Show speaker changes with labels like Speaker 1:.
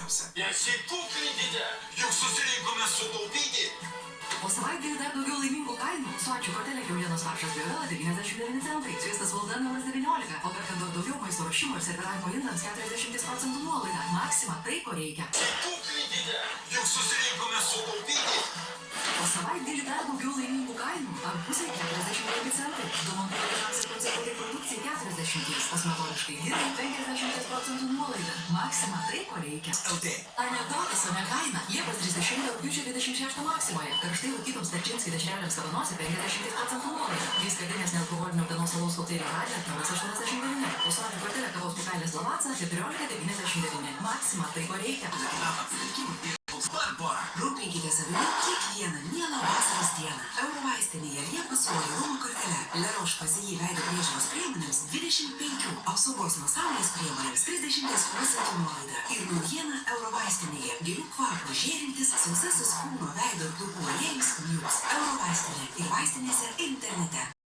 Speaker 1: svarbiausia.
Speaker 2: Nesikuklykite, juk susirinkome sutaupyti.
Speaker 3: O savaitgalį dar daugiau laimingų kainų. Sočių kortelė kiaulienos faršas Biorela 99 centai, sviestas Valdan euras 19, o perkant daug daugiau maisto ruošimo ir serviravimo indams 40% nuolaida. Maksima tai, ko reikia.
Speaker 2: Nesikuklykite, juk susirinkome sutaupyti.
Speaker 3: O savaitgalį dar daugiau laimingų kainų. Ant pusė 45 centai. Dumontų įvairiausiai koncertai produkcijai 40, kosmetoliškai girai 50% nuolaida. Maksima tai, ko reikia.
Speaker 1: LT.
Speaker 3: Anekdotas, o ne kaina. Liepos 30 rugpjūčio 26 Maksimoje. Karštai rūkytoms Tarčinskiai dešrelėms kavanose 50% nuolaida. Viskardinės nealkoholinio Utenos alaus kokteilio radė kavas 89. O sočių kortelė kavos pupelės Lavazza 14,99. Maksima tai, ko reikia.
Speaker 1: Barbora.
Speaker 4: Rūpinkite savimi kiekvieną mielą vasaros dieną. Eurovaistinėje Liepos solidarumo kortele. La Roche Posay veido priežiūros priemonėms 25, apsaugos nuo saulės priemonėms 30% nuolaida. Ir naujiena Eurovaistinėje. Gėlių kvapų žėrintis sausasis kūno veido ir plaukų aliejus Muse. Eurovaistinė ir vaistinėse internete.